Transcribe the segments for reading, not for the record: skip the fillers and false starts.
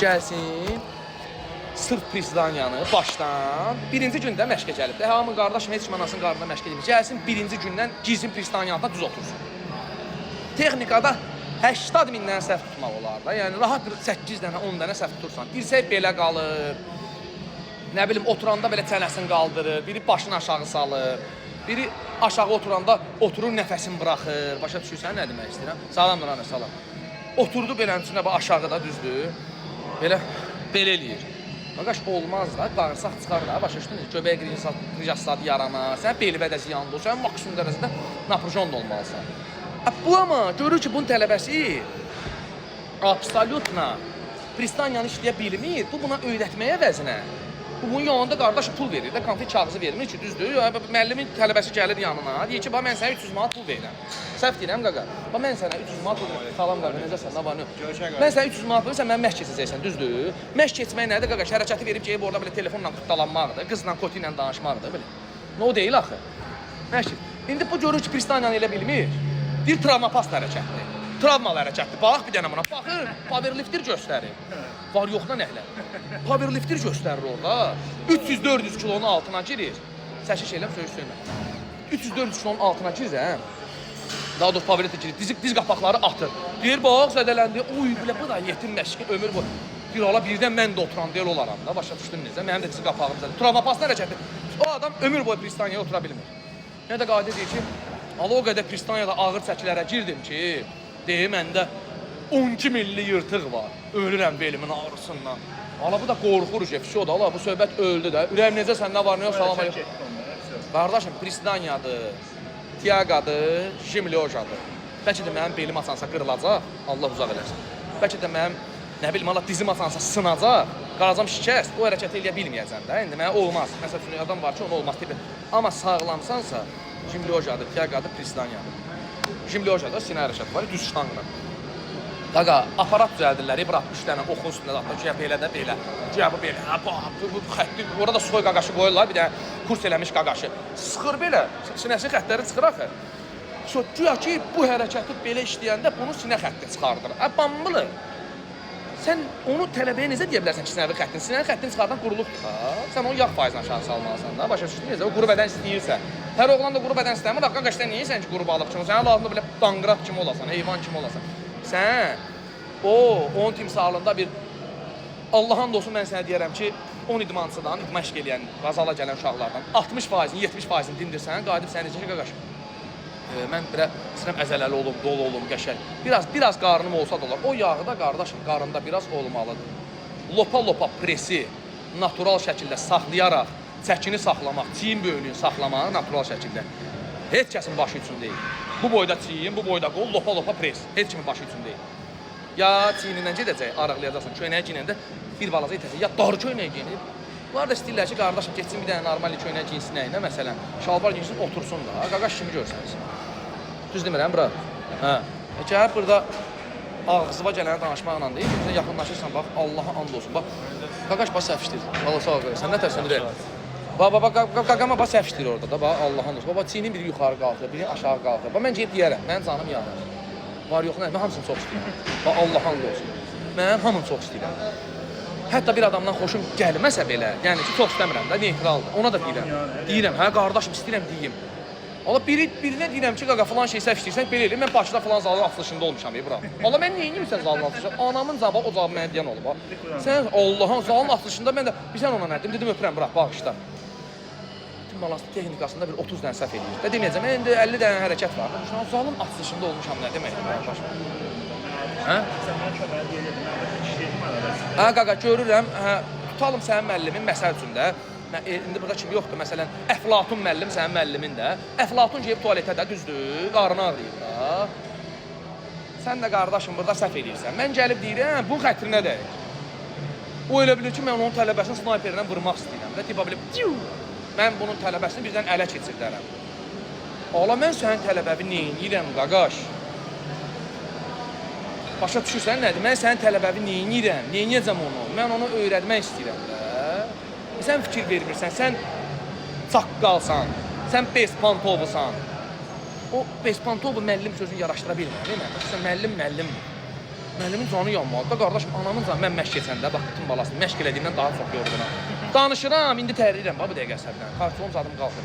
gəlsin, sırf Prizdaniyanı başdan birinci gündə məşqə gəlib. Hamı qardaşım heç manasının qarnına məşqə edib. Gəlsin birinci gündən gizin Prizdaniyanı düz otursun. Texnikada 80 mindən səhv tutmaq olar da. Yəni rahat 8 dənə, 10 dənə səhv tutursan. Dirsək belə qalır. Nə bilim oturanda belə çənəsini qaldırır, biri başını aşağı salır. Biri aşağı oturanda oturur, nəfəsini buraxır. Başa düşürsən nə demək istəyirəm? Salam Nurhanə, salam. Oturdu belənin içində aşağıda düzdür. Belə eləyir. Qardaş olmaz da, bağırsaq çıxar da, başa düşdün? Göbək qricassadı yaranar. Sən belvədə ziyanlı olsan, maksimum dərəcədə naprojonda olmalısan. Bu ama görür ki bunun tələbəsi absolutna Prizdaniyanı işləyə bilmir. Bu buna öyrətməyə vəzinə. Bu bunun yanında qardaş pul verir də, konfet kağızı vermir ki, düzdür. Müəllimin tələbəsi gəlir yanına, deyir ki, bax mən sənə 300 manat pul verirəm. Səhv deyirəm qaqa. Bax mən sənə 300 manat pul verirəm. Salam qaqa, necəsən? Nə var? Mən sənə 300 manat verirəm, sən mənim məşq keçəcəksən, düzdür? Məşq keçmək nədir qaqa? Hərəkəti verib gəlib orada belə telefonla qutdalanmaqdır, qızla, koti ilə danışmaqdır belə. Nə o deyil axı? Məşq. İndi bu görür ki, Prizdaniyanı elə bilmir. Bir travmapast hərəkətdir. Travmalı hərəkətdir. Bax bir dənə buna. Baxır, powerlifter göstərir. Var yoxda nəhlər. Powerlifter göstərir orada. 300-400 kilonun altına girir. Səşiş eləm, söyləm. 300-400 kilonun altına girir, hə? Daha doğrusu powerlifter girir. Diz qapaqları atır. Deyir, bax, zədələndi. Oy, belə bu da yetim məşqi, ömür bu. Bir ola birdən mən də oturan deyil olaram da. Başa düşdün necə? Mənim də diz qapağım zədə. Travmapast hərəkətdir. O adam ömür boyu Prizdaniya otura bilmir. Nə də qadə deyir ki, ala o qədər Prizdaniyada ağır çəkilərə girdim ki, deyir, məndə 12 milli yırtıq var. Ölürəm belimin ağrısından. Ala bu da qorxur ki, o da, ala bu söhbət öldü də. Ürəyim necəsən, nə var, nə yox, salam aleyküm. Qardaşım, Prizdaniyadır, Tiaqadır, Jimlyojadır. Bəlkə də mənim belim asansa qırılacaq, Allah uzaq eləsin. Bəlkə də mənim, nə bilim, Allah dizim asansa sınacaq, qalacam şikəst, o hərəkəti eləyə bilməyəcəm də. İndi mənə olmaz. Məsəl üçün, adam var ki, onu olmaz tipi. Amma sağlamsansa, Jimlyojadır, Tiaqadır, Prizdaniyadır. Jimlyojadır, sinə hərəkəti var, düz ştanqla. Qaqa, aparat düzəldirlər, 3 dənə oxun üstündə da, güya belə də belə, güya bu belə, bu xətti, orada da soy qaqaşı qoyurlar, bir dənə kurs eləmiş qaqaşı. Sıxır belə, sinəsinin xəttləri çıxır axı. Güya ki, bu hərəkəti belə işləyəndə bunun sinə xətti çıxardır. Bambılı. Sən onu tələbəyə necə deyə bilərsən ki, sinəvi xəttin? Sinəvi xəttin çıxardan quruluqdur da. Sən onu yağ faizini aşağı salmalısan da, başa düşdün necə? O quru bədən istəyirsə. Hər oğlan da quru bədən istəmir, qaqaş sən niyə sən ki, quru balıq kimi? Sənə lazımdır belə danqırat kimi olasan, heyvan kimi olasan. Sən, onun timsalında bir, Allah'ın olsun mən sənə deyərəm ki, 10 idmançıdan, məşq eləyən, qazala gələn uşaqlardan 60%-ni, 70%-ni dindirsən, qayıdıb sənə deyəcək ki, qaqaş, mən istəyirəm əzələli olum, dolu olum, qəşəng. Biraz qarnım olsa da olar. O yağı da qardaşım, qarında biraz olmalıdır. Lopa presi natural şəkildə saxlayaraq, çəkini saxlamaq, çiyin böyüklüyünü saxlamaq natural şəkildə heç kəsin başı üçün deyil. Bu boyda çiyin, bu boyda qol, lopa pres. Heç kimin başı üçün deyil. Ya çiyinindən gedəcək, arıqlayacaqsan, köynəyə giyinəndə bir balaca itəcək. Ya dar köynəyə giyinir. Bunlar da istəyirlər ki, qardaşım geçsin bir dənə normal köynəyə giyinsin nəyinə, məsələn, şalvar giyinsin, otursun da, qaqaş kimi görsəniz. Düz demirəm, bura? Hə. Gəl burada ağzıva gələnə danışmaqla deyil, bizə yaxınlaşırsan, bax, Allaha and olsun, bax, qaqaş bax səhv işləyir, Allah sağ ol, sən nə tərsən deyil? Qaqama bax səhv işləyir orada da, bax, Allaha and olsun, bax, çiyinin biri yuxarı qalxır, biri aşağı qalxır, bax, mən gəlib deyərəm, mənim canım yanır. Var yox, nə, mən hamısını çox istəyirəm, bax, Allaha and olsun, mən hamını çox istəyirəm. Hətta bir adamdan xoşum gəlməsə belə, yəni ki, çox istəmirəm də, neytraldır, ona da deyirəm, hə, qardaşım, istəyirəm deyim. Allah birinə deyirəm ki, qaqa falan şey səhv işləyirsən, belə eləyim, mən başda falan zalın açılışında olmuşam, bura. Allah, mən niyə inirsən zalın açılışında? Anamın cavabı, o cavabı mənə deyən olub, ha. Sən, Allahın zalın açılışında mən də, bir sən ona nə dedim, öpürəm, bırax, bağışda. Bütün balastı texnikasında bir 30 dənə səhv eləyir. Və deməyəcəm, mən indi 50 dənə hərəkət var. Zalın açılışında olmuşam, nə deməkdir, qardaşım? Hə? Hə, qaqa, görürəm, tutalım sənin müəllimin məsəl üçün də. İndi burada kim yoxdur, məsələn, Əflatun müəllim sənin müəllimin də. Əflatun gəlib tualetə də, düzdür, qarını ağrıyır da. Sən də qardaşım burada səhv eləyirsən. Mən gəlib deyirəm, bunun xətrinə deyir. O elə bilir ki, mən onun tələbəsini snayperlə vurmaq istəyirəm. Və tipa bilib, mən bunun tələbəsini birdən ələ keçirdərəm. Ola, mən sənin tələbəvi neyinirəm, qaqaş? Başa düşürsən nədir? Mən sənin tələbəvi neyinirəm, neyinəcəm onu? Mən onu öyrətmək istəyirəm də. Sən fikir vermirsən, sən çaqqalsan, sən bespantovusan. O bespantovu müəllim sözünü yaraşdıra bilmir, değil mi? Sən müəllimdir. Müəllimin canı yanmadı da, qardaşım, anamın canı, mən məşq keçəndə, bax, bütün balasını məşq elədiyimdən daha çox yorğunam. Danışıram, indi tərirəm, bax, bu dəqiqə əsəbdən. Kartolum zadım qalxır.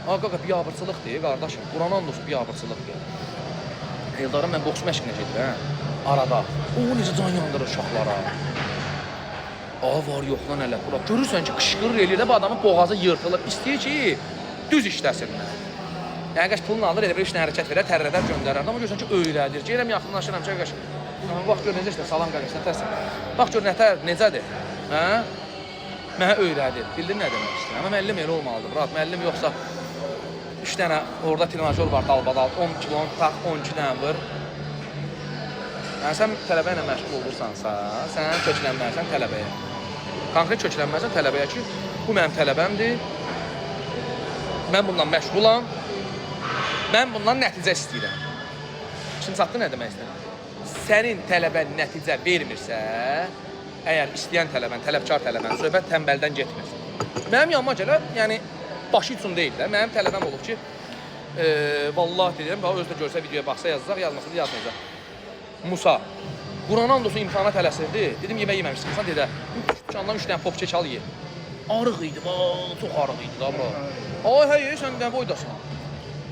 Qaqa, biabırçılıq deyil, qardaşım, Quran andosu biabırçılıq deyil. Eldarım, mən boks məşqinə gedirəm, arada. O, necə can yandırır uşaqlara. Var, yox lan hələ, bura. Görürsən ki, qışqırır eləyir də, bu adamın boğazı yırtılır. İstəyir ki, düz işləsinlər. Yəni, qəş pulunu alır, elə bir işlə hərəkət verər, tərrədər göndərər. Amma görürsən ki, öyrədir. Gələm, yaxınlaşıram ki, qəş. Bax, gör necə işlə, salam qardaş, nətərsən. Bax, gör nətər, necədir? Hə? Mənə öyrədir. Bildin nə demək istəyir? Amma müəllim elə olmalıdır, Murat. Müəllim yoxsa 3 dənə orada trenajör var, dalbadal, 10 kilon, tax, 12 dənə vır. Yəni, sən tələbə ilə məşğul olursansa, sən köklənməlisən tələbəyə. Konkret köklənməlisən tələbəyə ki, bu mənim tələbəmdir, mən bundan məşğulam, mən bundan nəticə istəyirəm. Şimdi çatdı nə demək istəyirəm? Sənin tələbən nəticə vermirsə, əgər istəyən tələbən, tələbkar tələbən, söhbət tənbəldən getməsin. Mənim yanıma gələr, yəni, başı üçün deyil də, mənim tələbəm olub ki, vallahi deyirəm, özü də görsə videoya baxsa yazacaq, yazmasa da yazmayacaq. Musa, Quran andosu imtihana tələsirdi, dedim yemək yeməmişsin, insan dedə, dükandan 3 dənə pop keçal ye. Arıq idi, çox arıq idi da, bura. Hey, sən nə boydasan?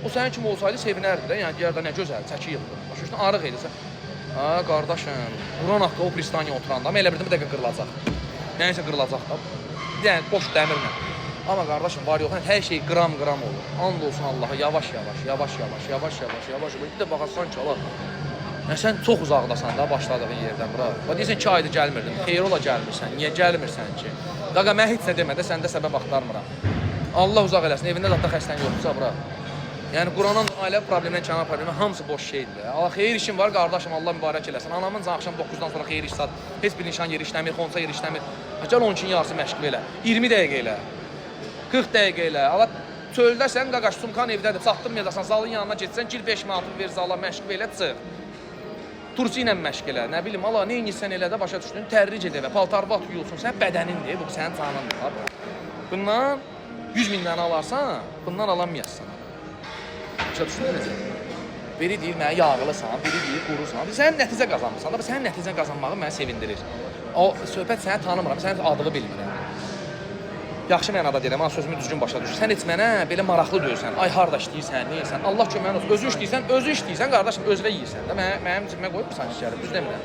O sənin kimi olsaydı sevinərdi də, yəni deyərdə nə gözəl, çəki yığdı. Başa düşdün, arıq idi sən. Qardaşım, Quran haqqı o pristaniya oturanda, amma elə bildim bir dəqiqə qırılacaq. Nəyəsə qırılacaq da, yəni boş dəmirlə. Amma qardaşım, var yox, hər şey qram-qram olur. And olsun Allaha, yavaş-yavaş. Bir də baxarsan ki, Allah, sən çox uzaqdasan da başladığın yerdən, bura. Deyirsən 2 aydır gəlmirdin, xeyir ola gəlmirsən, niyə gəlmirsən ki? Qaqa, mən heç nə demədə səndə səbəb axtarmıram. Allah uzaq eləsin, evində zətdə xəstən yoxdursa, bura. Yəni, Quranın ailə problemdən kənar problemi hamısı boş şeydir. Allah, xeyir işin var, qardaşım, Allah mübarək eləsin. Anamın axşam 9-dan sonra xeyir iş saat, heç bir nişan yeri işləmir, xonsa yeri işləmir. Gəl 12-nin yarısı məşq elə, 20 dəqiqə elə, 40 dəqiqə elə. Allah, çöldəsən, qaqaş, sumkan evdədir, çatdırmayacaqsan, zalın yanına getsən, gir 5 manatı ver zala, məşq elə, çıx. Turçu ilə məşq elə, nə bilim, Allah, nə inirsən elə də başa düşdün, tərric edəvə, paltarva at yuyulsun, sən bədənindir, bu sənin canındır. Bundan 100 min dənə alarsan, bundan alamayasın. Başa düşdün necə? Biri deyir, mənə yağılısan, biri deyir, qurusan. Sənin nəticə qazanmırsan da, sənin nəticə qazanmağı mənə sevindirir. O söhbət səni tanımıram, sənin adığı bilmirəm. Yaxşı mənada deyirəm, amma sözümü düzgün başa düşür. Sən heç mənə belə maraqlı deyirsən, ay harda işləyirsən, nə edirsən, Allah köməyin olsun. Özü işləyirsən, qardaşım, özünə yeyirsən də, mənim cibimə qoyursan işləri, düz demirəm.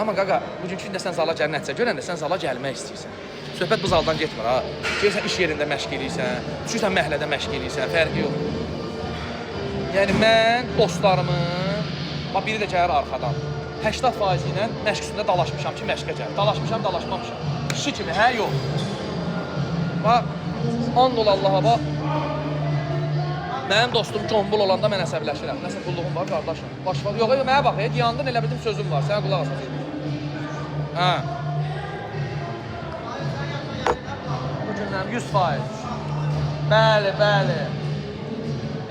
Amma qaqa, bugünkü gündə sən zala gəl, nəticə görəndə sən zala gəlmək istəyirsən. Söhbət bu zaldan getmir, ha. Gəlirsən iş yerində məşq eləyirsən, düşürsən məhəllədə məşq eləyirsən, fərqi yox. Yəni mən dostlarımın, biri də gəlir arxadan, 80% ilə məşq üstündə dalaşmışam ki, məşqə gəlir. Dalaşmışam, dalaşmamışam. Kişi kimi, hə, yox. Bax, and ol Allaha, bax. Mənim dostum combul olanda mən əsəbləşirəm. Nəsə qulluğum var, qardaşım. Başqa, yox, mənə bax, yandın elə bildim sözüm var, sənə qulaq asacaq. Hə. Bu gündən 100%. Bəli.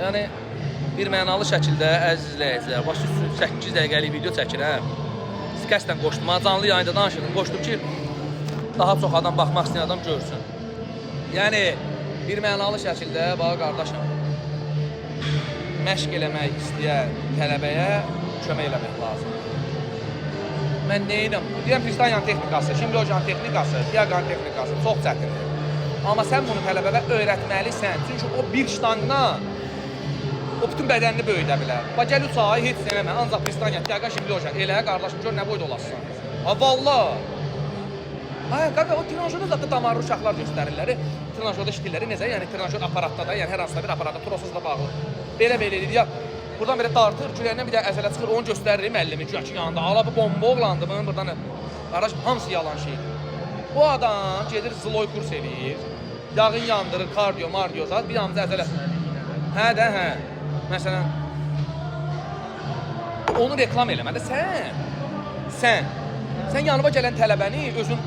Yəni, bir mənalı şəkildə, əziz izləyicilər, başı 8 dəqiqəlik video çəkirəm. Qəsdən qoşdum, canlı yayında danışırdım, qoşdum ki, daha çox adam baxmaq istəyən adam görsün. Yəni, bir mənalı şəkildə, bax, qardaşım, məşq eləmək istəyən tələbəyə kömək eləmək lazım. Mən neyinəm? Deyəm, Pristaniyanın texnikası, Şimlojanın texnikası, Diaqanın texnikası çox çətindir. Amma sən bunu tələbəyə öyrətməlisən, çünki o bir ştanqla o bütün bədənini böyüdə bilər. Bax, gəl 3 ay, heç eləmə, ancaq Pristaniya, Diaqan, Şimlojan, elə, qardaşım, gör nə boyda olasın. Ha, valla. Ay, qaqa, o trenajördə zaten damarlı uşaqlar göstərirlər. Trenajördə işləyirlər, necə? Yəni, trenajör aparatda da, yəni hər hansıda bir aparatda, trosuzla bağlı. Belə edir, ya, buradan belə dartır, küləyəndən bir də əzələ çıxır, onu göstərir müəllimi, güya ki, yanında. Ala, bu bomba oğlandı, bunun buradan, qardaşım, hamısı yalan şeydir. Bu adam gedir, zloy kurs eləyir, yağın yandırır, kardiyo, mardiyo, bir damızı əzələsin. Hə də, hə. Məsələn, onu reklam eləmədə sən yanıma gələn tələbəni özün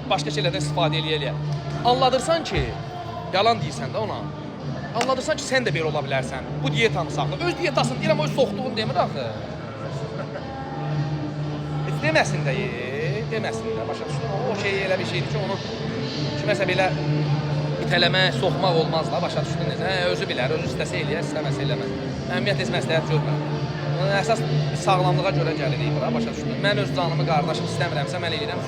başqa şeylərdən istifadə eləyə. Anladırsan ki, yalan deyirsən də ona. Anladırsan ki, sən də belə ola bilərsən. Bu diyetanı saxla. Öz dietasını deyirəm, o öz soxduğunu demir axı. Deməsin də, başa düşdün. O şey elə bir şeydir ki, onu kiməsə belə itələmək, soxmaq olmaz da, başa düşdün necə? Özü bilər, özü istəsə eləyər, istəməsə eləməz. Əmiyyət heç məsləhət görmür. Əsas sağlamlığa görə gəlirik bura, başa düşdün. Mən öz canımı qardaşım istəmirəmsə mən eləyirəm.